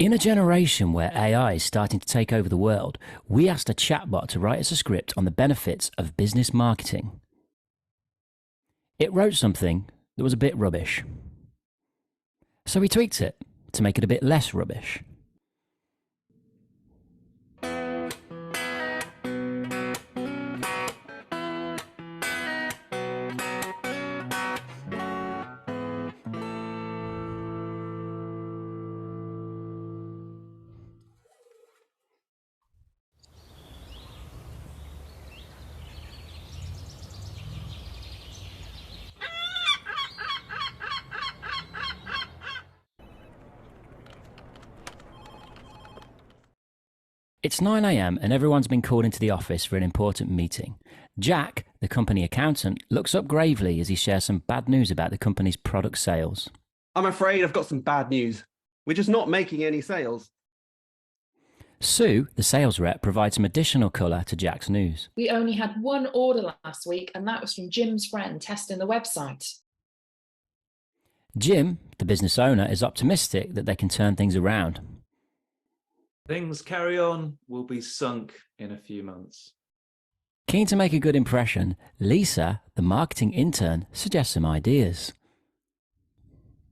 In a generation where AI is starting to take over the world, we asked a chatbot to write us a script on the benefits of business marketing. It wrote something that was a bit rubbish. So we tweaked it to make it a bit less rubbish. It's 9 a.m. and everyone's been called into the office for an important meeting. Jack, the company accountant, looks up gravely as he shares some bad news about the company's product sales. I'm afraid I've got some bad news. We're just not making any sales. Sue, the sales rep, provides some additional colour to Jack's news. We only had one order last week, and that was from Jim's friend testing the website. Jim, the business owner, is optimistic that they can turn things around. Things carry on, will be sunk in a few months. Keen to make a good impression, Lisa, the marketing intern, suggests some ideas.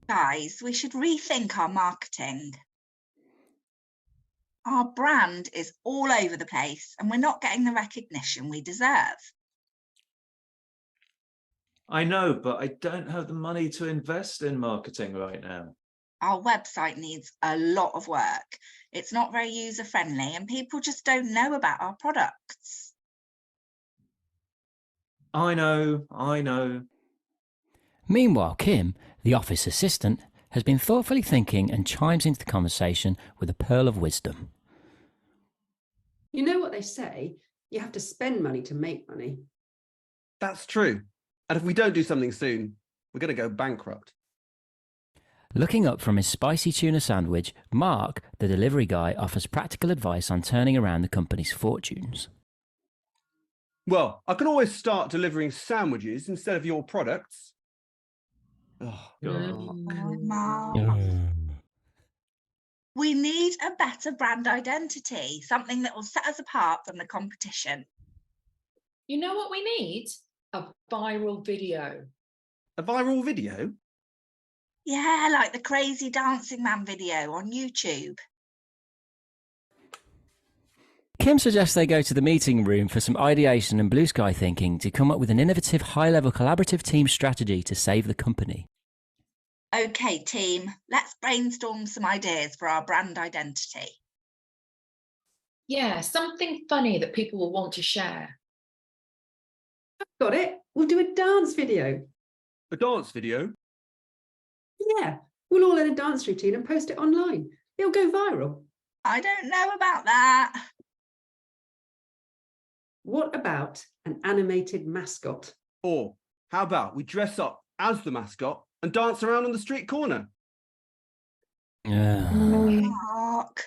Guys, we should rethink our marketing. Our brand is all over the place and we're not getting the recognition we deserve. I know, but I don't have the money to invest in marketing right now. Our website needs a lot of work. It's not very user-friendly and people just don't know about our products. I know. Meanwhile, Kim, the office assistant, has been thoughtfully thinking and chimes into the conversation with a pearl of wisdom. You know what they say, you have to spend money to make money. That's true. And if we don't do something soon, we're going to go bankrupt. Looking up from his spicy tuna sandwich, Mark, the delivery guy, offers practical advice on turning around the company's fortunes. Well, I can always start delivering sandwiches instead of your products. Mark. We need a better brand identity, something that will set us apart from the competition. You know what we need? A viral video. A viral video? Yeah, like the crazy dancing man video on YouTube. Kim suggests they go to the meeting room for some ideation and blue sky thinking to come up with an innovative, high-level collaborative team strategy to save the company. Okay, team, let's brainstorm some ideas for our brand identity. Yeah, something funny that people will want to share. Got it. We'll do a dance video. A dance video? Yeah, we'll all learn a dance routine and post it online. It'll go viral. I don't know about that. What about an animated mascot? Or how about we dress up as the mascot and dance around on the street corner? Mark.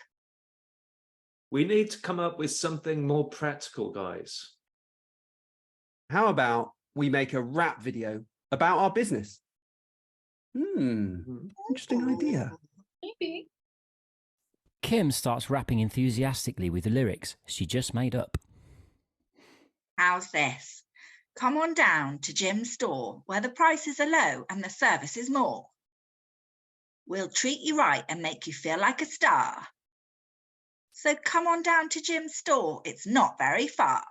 We need to come up with something more practical, guys. How about we make a rap video about our business? Interesting idea. Maybe. Kim starts rapping enthusiastically with the lyrics she just made up. How's this? Come on down to Jim's store where the prices are low and the service is more. We'll treat you right and make you feel like a star. So come on down to Jim's store. It's not very far.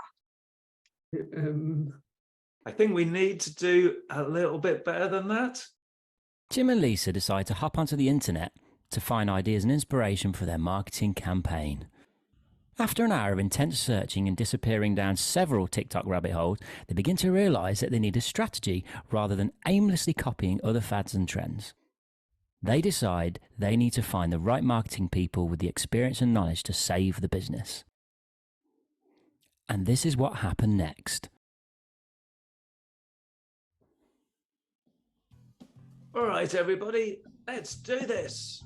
I think we need to do a little bit better than that. Jim and Lisa decide to hop onto the internet to find ideas and inspiration for their marketing campaign. After an hour of intense searching and disappearing down several TikTok rabbit holes, they begin to realise that they need a strategy rather than aimlessly copying other fads and trends. They decide they need to find the right marketing people with the experience and knowledge to save the business. And this is what happened next. All right, everybody, let's do this.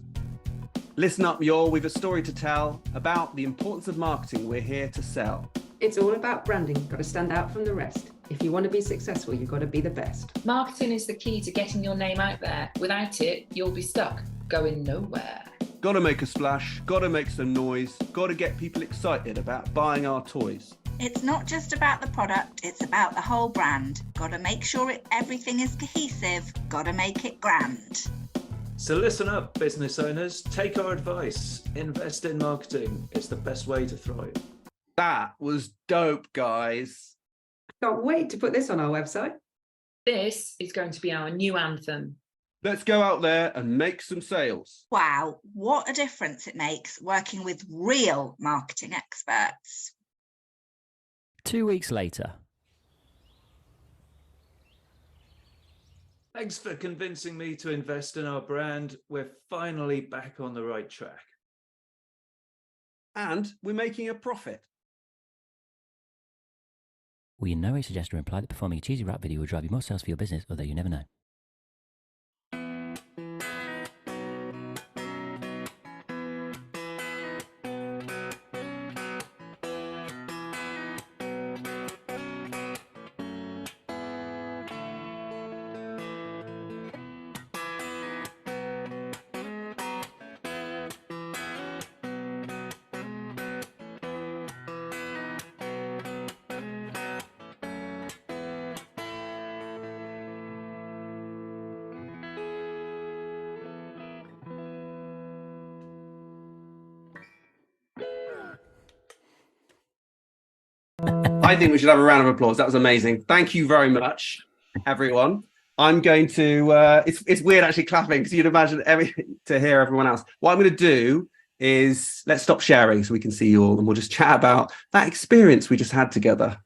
Listen up, y'all. We've a story to tell about the importance of marketing. We're here to sell. It's all about branding. Got to stand out from the rest. If you want to be successful, you've got to be the best. Marketing is the key to getting your name out there. Without it, you'll be stuck, going nowhere. Gotta make a splash, gotta make some noise, gotta get people excited about buying our toys. It's not just about the product, it's about the whole brand. Gotta make sure everything is cohesive, gotta make it grand. So listen up, business owners. Take our advice. Invest in marketing. It's the best way to thrive. That was dope, guys. Can't wait to put this on our website. This is going to be our new anthem. Let's go out there and make some sales. Wow, what a difference it makes working with real marketing experts. 2 weeks later. Thanks for convincing me to invest in our brand. We're finally back on the right track. And we're making a profit. We in no way suggest or imply that performing a cheesy rap video will drive you more sales for your business, although you never know. I think we should have a round of applause. That was amazing. Thank you very much, everyone. I'm going to, it's weird actually clapping because you'd imagine to hear everyone else. What I'm going to do is let's stop sharing so we can see you all and we'll just chat about that experience we just had together.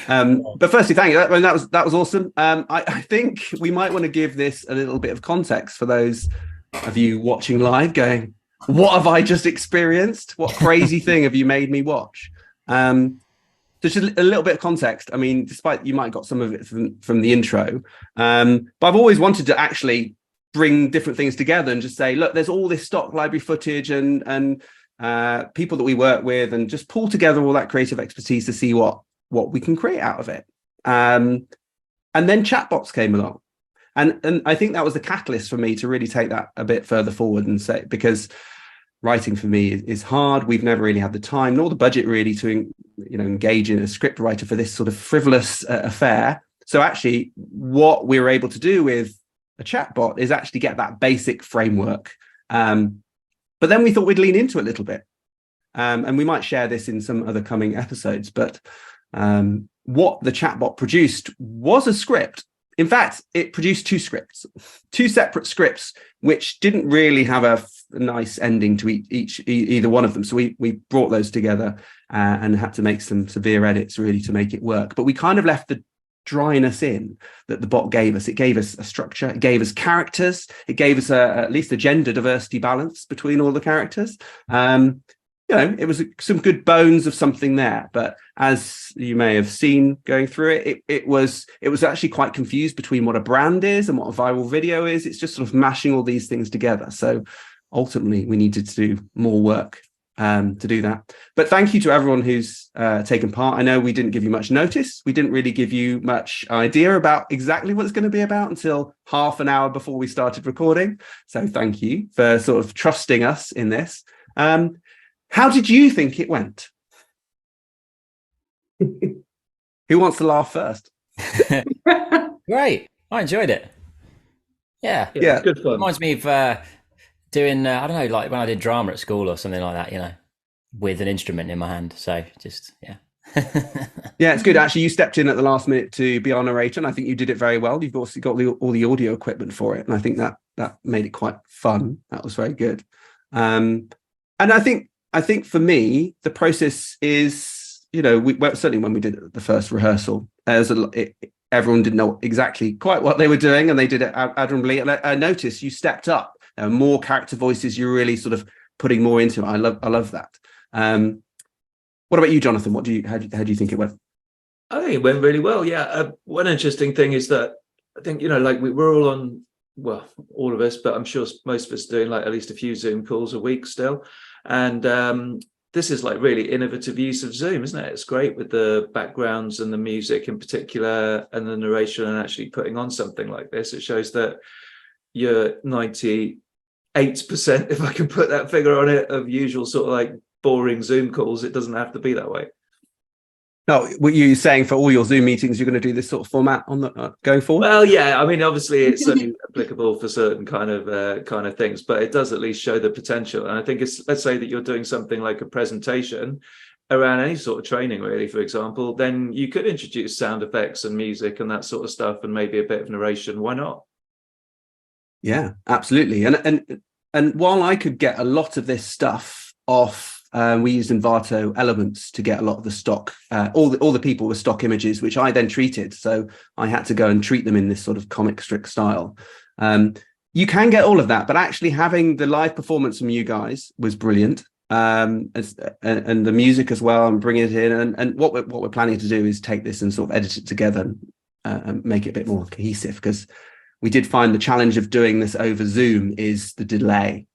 But firstly, thank you. That was awesome. I think we might want to give this a little bit of context for those of you watching live going, what have I just experienced? What crazy thing have you made me watch? So just a little bit of context. I mean, despite you might have got some of it from the intro, but I've always wanted to actually bring different things together and just say, look, there's all this stock library footage and people that we work with, and just pull together all that creative expertise to see what we can create out of it. And then chatbots came along. And I think that was the catalyst for me to really take that a bit further forward and say, because writing for me is hard. We've never really had the time nor the budget really to engage in a script writer for this sort of frivolous affair. So actually what we were able to do with a chatbot is actually get that basic framework. But then we thought we'd lean into it a little bit. And we might share this in some other coming episodes. But what the chatbot produced was a script. In fact, it produced two separate scripts, which didn't really have a nice ending to either one of them. So we brought those together and had to make some severe edits really to make it work. But we kind of left the dryness in that the bot gave us. It gave us a structure. It gave us characters. It gave us at least a gender diversity balance between all the characters. It was some good bones of something there, but as you may have seen going through it, it was actually quite confused between what a brand is and what a viral video is. It's just sort of mashing all these things together. So ultimately, we needed to do more work to do that. But thank you to everyone who's taken part. I know we didn't give you much notice. We didn't really give you much idea about exactly what it's going to be about until half an hour before we started recording. So thank you for sort of trusting us in this. How did you think it went? Who wants to laugh first? Great. I enjoyed it. Yeah. Good fun. Reminds me of doing, I don't know, like when I did drama at school or something like that, with an instrument in my hand. So just, yeah. Yeah, it's good. Actually, you stepped in at the last minute to be our narrator, and I think you did it very well. You've also got all the audio equipment for it, and I think that made it quite fun. That was very good. And I think for me, the process is, certainly when we did the first rehearsal, everyone didn't know exactly quite what they were doing, and they did it admirably. And I noticed you stepped up. There were more character voices. You're really sort of putting more into it. I love that. What about you, Jonathan? How do you think it went? I think it went really well. Yeah. One interesting thing is that I think, we're all on, well, all of us, but I'm sure most of us doing like at least a few Zoom calls a week still. And this is like really innovative use of Zoom, isn't it? It's great with the backgrounds and the music in particular and the narration, and actually putting on something like this. It shows that, your 98%, if I can put that figure on it, of usual sort of like boring Zoom calls. It doesn't have to be that way. No, were you saying for all your Zoom meetings, you're going to do this sort of format on the going forward? Well, yeah, I mean, obviously it's only applicable for certain kind of things, but it does at least show the potential. And I think let's say that you're doing something like a presentation around any sort of training, really, for example, then you could introduce sound effects and music and that sort of stuff, and maybe a bit of narration. Why not? Yeah, absolutely. And while I could get a lot of this stuff off, we used Envato elements to get a lot of the stock. All the people were stock images, which I then treated. So I had to go and treat them in this sort of comic strip style. You can get all of that, but actually having the live performance from you guys was brilliant. And the music as well, and bringing it in. And what we're planning to do is take this and sort of edit it together and make it a bit more cohesive, because we did find the challenge of doing this over Zoom is the delay.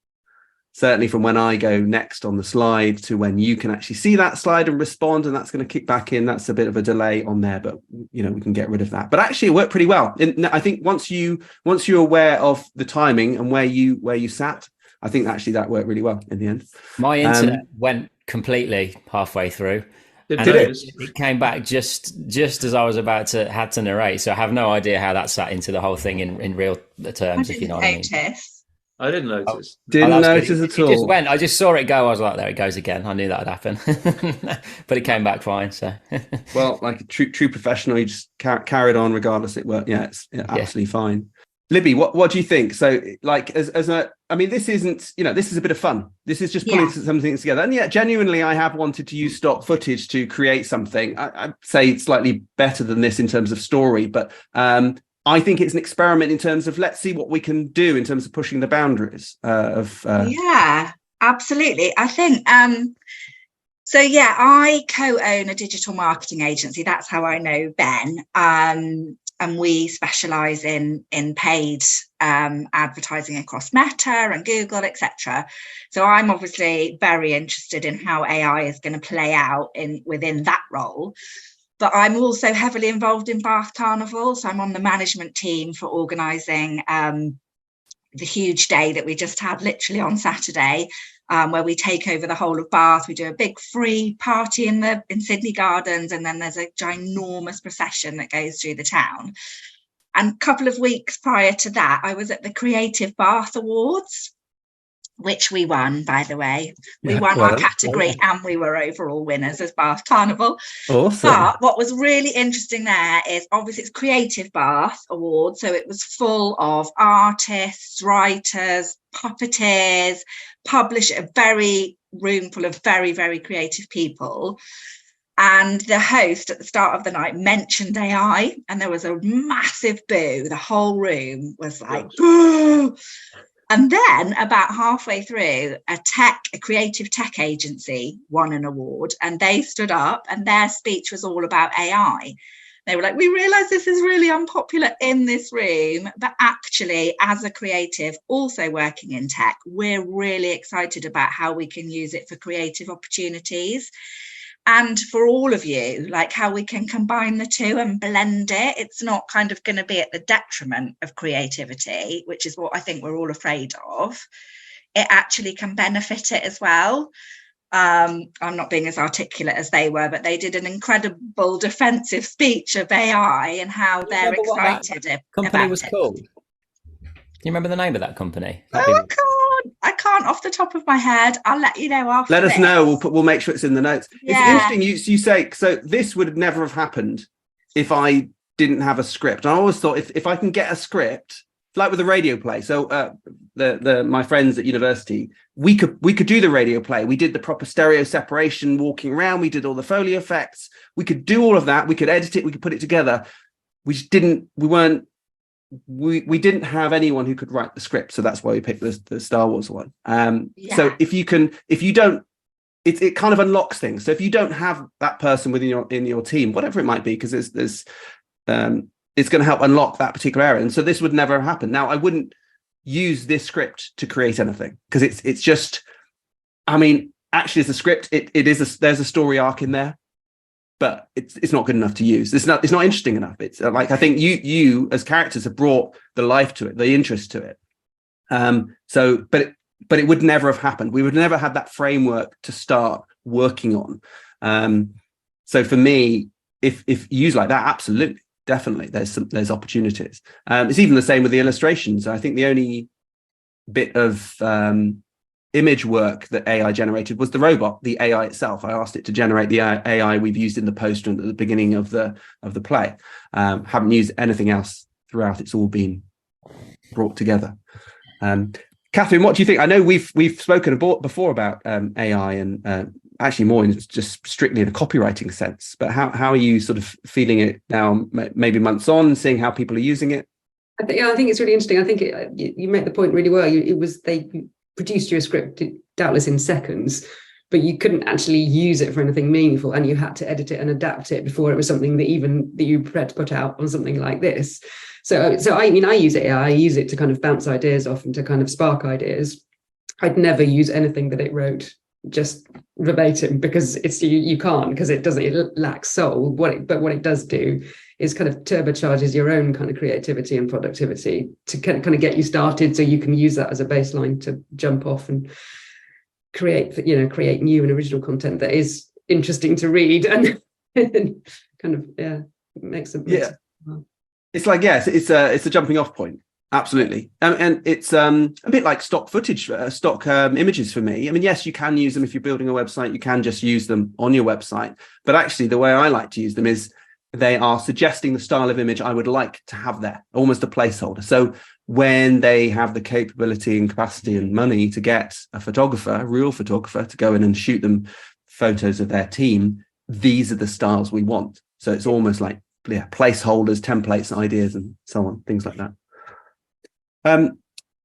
Certainly from when I go next on the slide to when you can actually see that slide and respond, and that's going to kick back in. That's a bit of a delay on there, but we can get rid of that. But actually it worked pretty well. I think once you're aware of the timing and where you sat, I think actually that worked really well in the end. My internet went completely halfway through. Did it? It came back just as I was had to narrate. So I have no idea how that sat into the whole thing in real terms, if you know what I mean. I didn't notice. Didn't notice at all. It just went. I just saw it go. I was like, there it goes again. I knew that would happen. But it came back fine. So well, like a true professional, you just carried on regardless. It worked. Yeah, it's absolutely fine. Libby, what do you think? So, like, this isn't, this is a bit of fun. This is just pulling some things together. And yet, genuinely, I have wanted to use stock footage to create something. I'd say slightly better than this in terms of story, but I think it's an experiment in terms of let's see what we can do in terms of pushing the boundaries of. Yeah, absolutely. I think. I co-own a digital marketing agency. That's how I know Ben. And we specialise in paid advertising across Meta and Google, etc. So I'm obviously very interested in how AI is going to play out within that role. But I'm also heavily involved in Bath Carnival. So I'm on the management team for organising the huge day that we just had literally on Saturday, where we take over the whole of Bath. We do a big free party in Sydney Gardens, and then there's a ginormous procession that goes through the town. And a couple of weeks prior to that, I was at the Creative Bath Awards, which we won, by the way. We won our category and we were overall winners as Bath Carnival. Awesome. But what was really interesting there is obviously it's Creative Bath Awards. So it was full of artists, writers, puppeteers, a very room full of very, very creative people. And the host at the start of the night mentioned AI, and there was a massive boo. The whole room was like, boo. And then about halfway through, a creative tech agency won an award, and they stood up and their speech was all about AI. They were like, we realise this is really unpopular in this room, but actually, as a creative also working in tech, we're really excited about how we can use it for creative opportunities. And for all of you, like how we can combine the two and blend it. It's not kind of going to be at the detriment of creativity, which is what I think we're all afraid of. It actually can benefit it as well. I'm not being as articulate as they were, but they did an incredible defensive speech of AI and how they're excited about company was called. Do you remember the name of that company? I can't off the top of my head. I'll let you know after. Let us know. We'll make sure it's in the notes. Yeah. It's interesting you say, so this would never have happened if I didn't have a script. I always thought if I can get a script, like with a radio play. So my friends at university, we could do the radio play. We did the proper stereo separation, walking around. We did all the Foley effects. We could do all of that. We could edit it. We could put it together. We just didn't. We didn't have anyone who could write the script, so that's why we picked the Star Wars one. So if you don't, it kind of unlocks things. So if you don't have that person in your team, whatever it might be, because it's going to help unlock that particular area. And so this would never happen. Now I wouldn't use this script to create anything, because it's just, I mean, actually, as a script, there's a story arc in there. But it's not good enough to use. It's not interesting enough. It's like, I think you as characters have brought the life to it, the interest to it. But it would never have happened. We would never have that framework to start working on. So for me, if you use like that, absolutely, definitely, there's opportunities. It's even the same with the illustrations. I think the only bit of image work that AI generated was the robot, the AI itself. I asked it to generate the AI we've used in the poster and at the beginning of the play. Haven't used anything else throughout. It's all been brought together. Catherine, what do you think? I know we've spoken before about AI and actually more in just strictly in a copywriting sense. But how are you sort of feeling it now, maybe months on, seeing how people are using it? I think it's really interesting. I think you make the point really well. They produced your script doubtless in seconds, but you couldn't actually use it for anything meaningful, and you had to edit it and adapt it before it was something that you were prepared to put out on something like this. So I use it. I use it to kind of bounce ideas off and to kind of spark ideas. I'd never use anything that it wrote just verbatim, because you can't, because it lacks soul. But what it does do is kind of turbocharges your own kind of creativity and productivity to kind of get you started, so you can use that as a baseline to jump off and create new and original content that is interesting to read and kind of makes it. It's like, yes, it's a jumping off point. Absolutely. And it's a bit like stock footage, stock images for me. I mean, yes, you can use them if you're building a website. You can just use them on your website. But actually, the way I like to use them is they are suggesting the style of image I would like to have there, almost a placeholder. So when they have the capability and capacity and money to get a real photographer, to go in and shoot them photos of their team, these are the styles we want. So it's almost like placeholders, templates, ideas, and so on, things like that.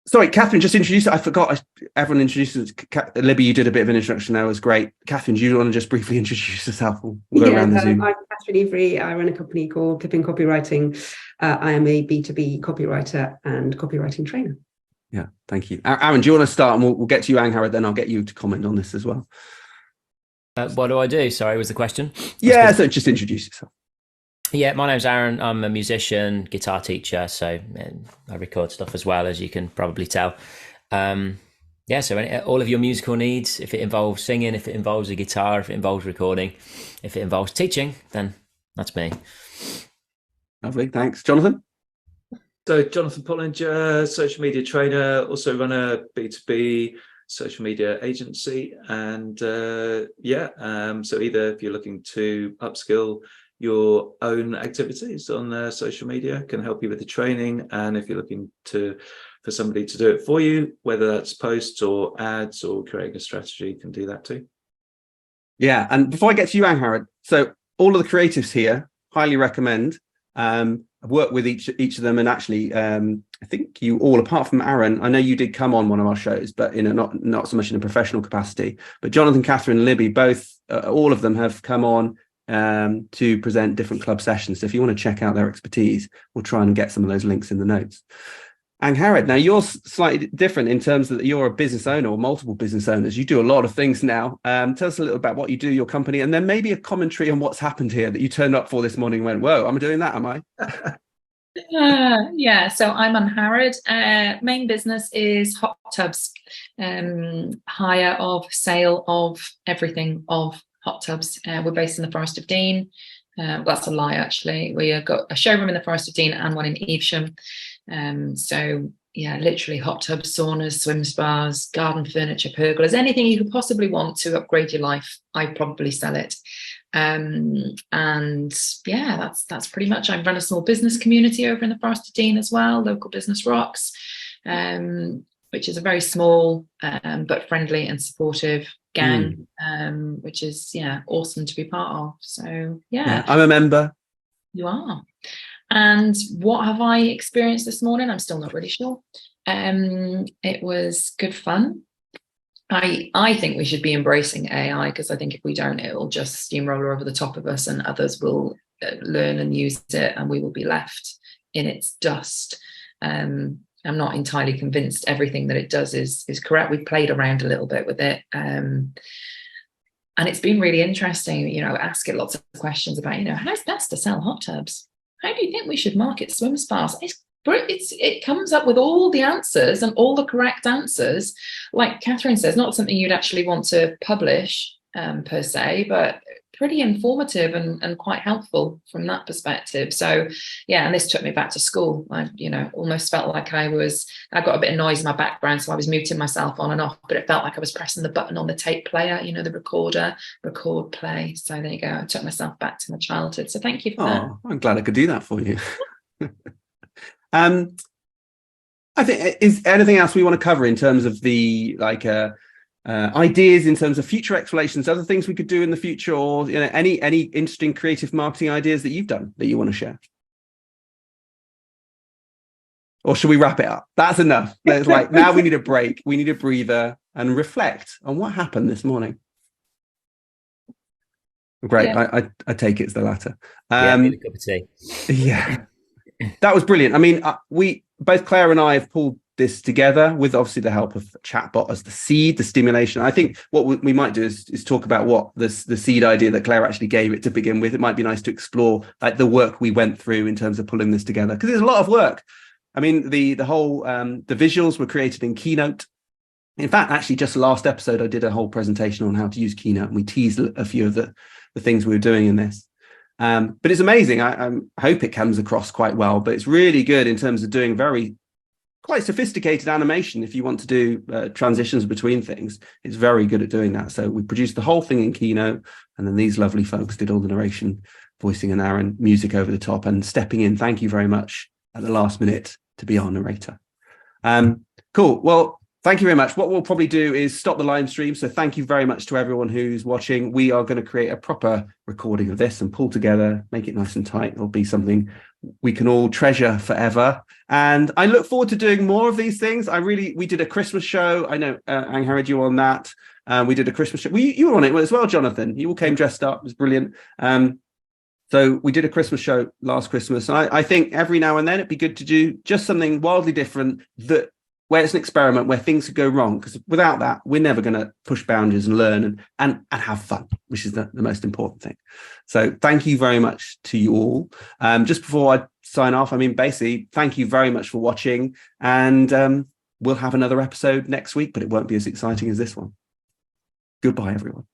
Sorry, Catherine, just introduce it. I forgot. Everyone introduces Libby. You did a bit of an introduction there. It was great. Catherine, do you want to just briefly introduce yourself? We'll go around the Zoom. I'm Catherine Avery. I run a company called Pippin Copywriting. I am a B2B copywriter and copywriting trainer. Yeah, thank you. Aaron, do you want to start? And we'll get to you, Angharad, then I'll get you to comment on this as well. What do I do? Sorry, was the question? Yeah, so just introduce yourself. Yeah, my name's Aaron. I'm a musician, guitar teacher, so I record stuff as well, as you can probably tell. So all of your musical needs, if it involves singing, if it involves a guitar, if it involves recording, if it involves teaching, then that's me. Lovely, thanks. Jonathan? So Jonathan Pollinger, social media trainer, also run a B2B social media agency. And so either if you're looking to upskill your own activities on social media, can help you with the training, and if you're looking for somebody to do it for you, whether that's posts or ads or creating a strategy, can do that too. Yeah, and before I get to you, Angharad, so all of the creatives here, highly recommend. I've worked with each of them, and actually I think you all, apart from Aaron, I know you did come on one of our shows, but not so much in a professional capacity, but Jonathan, Catherine and Libby, both all of them have come on to present different club sessions. So if you want to check out their expertise, we'll try and get some of those links in the notes. Angharad, now you're slightly different in terms that you're a business owner or multiple business owners. You do a lot of things now. Tell us a little about what you do, your company, and then maybe a commentary on what's happened here that you turned up for this morning and went, whoa, I'm doing that, am I? So I'm Angharad. Main business is hot tubs, hire of, sale of, everything of hot tubs. We're based in the Forest of Dean. That's a lie, actually. We have got a showroom in the Forest of Dean and one in Evesham. Literally hot tubs, saunas, swim spas, garden furniture, pergolas, anything you could possibly want to upgrade your life, I probably sell it. That's pretty much. I run a small business community over in the Forest of Dean as well, Local Business Rocks, which is a very small but friendly and supportive gang, which is awesome to be part of. So I'm a member. You are. And what have I experienced this morning? I'm still not really sure. It was good fun. I think we should be embracing AI, because I think if we don't, it will just steamroller over the top of us, and others will learn and use it, and we will be left in its dust. I'm not entirely convinced everything that it does is correct. We've played around a little bit with it, and it's been really interesting. Ask it lots of questions about how's best to sell hot tubs. How do you think we should market swim spas? It's but it comes up with all the answers and all the correct answers. Like Catherine says, not something you'd actually want to publish per se, but pretty informative and quite helpful from that perspective. So yeah, and this took me back to school. I almost felt like I got a bit of noise in my background, so I was muting myself on and off, but it felt like I was pressing the button on the tape player, the recorder, record, play. So there you go. I took myself back to my childhood. So thank you for that. I'm glad I could do that for you. I think, is anything else we want to cover in terms of the ideas in terms of future explorations, other things we could do in the future, or any interesting creative marketing ideas that you've done that you want to share? Or should we wrap it up? That's enough. It's like, now we need a break. We need a breather and reflect on what happened this morning. Great. Yeah. I take it's the latter. Yeah, a cup of tea. Yeah, that was brilliant. I mean, we both, Claire and I, have pulled this together with obviously the help of chatbot as the seed, the stimulation. I think what we might do is talk about what the seed idea that Claire actually gave it to begin with. It might be nice to explore like the work we went through in terms of pulling this together, because there's a lot of work. I mean, the whole the visuals were created in Keynote. In fact, actually, just last episode, I did a whole presentation on how to use Keynote, and we teased a few of the things we were doing in this. But it's amazing. I hope it comes across quite well, but it's really good in terms of doing quite sophisticated animation. If you want to do transitions between things, it's very good at doing that. So we produced the whole thing in Keynote, and then these lovely folks did all the narration, voicing and Aaron, music over the top, and stepping in. Thank you very much at the last minute to be our narrator. Cool. Well, thank you very much. What we'll probably do is stop the live stream. So thank you very much to everyone who's watching. We are going to create a proper recording of this and pull together, make it nice and tight. It'll be something we can all treasure forever. And I look forward to doing more of these things. We did a Christmas show. I know Angharad, you were on that. We did a Christmas show. You were on it as well, Jonathan. You all came dressed up. It was brilliant. So we did a Christmas show last Christmas. And I think every now and then it'd be good to do just something wildly different, where it's an experiment, where things could go wrong. Because without that, we're never going to push boundaries and learn and have fun, which is the most important thing. So thank you very much to you all. Just before I sign off, I mean, basically, thank you very much for watching. And we'll have another episode next week, but it won't be as exciting as this one. Goodbye, everyone.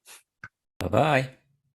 Bye-bye.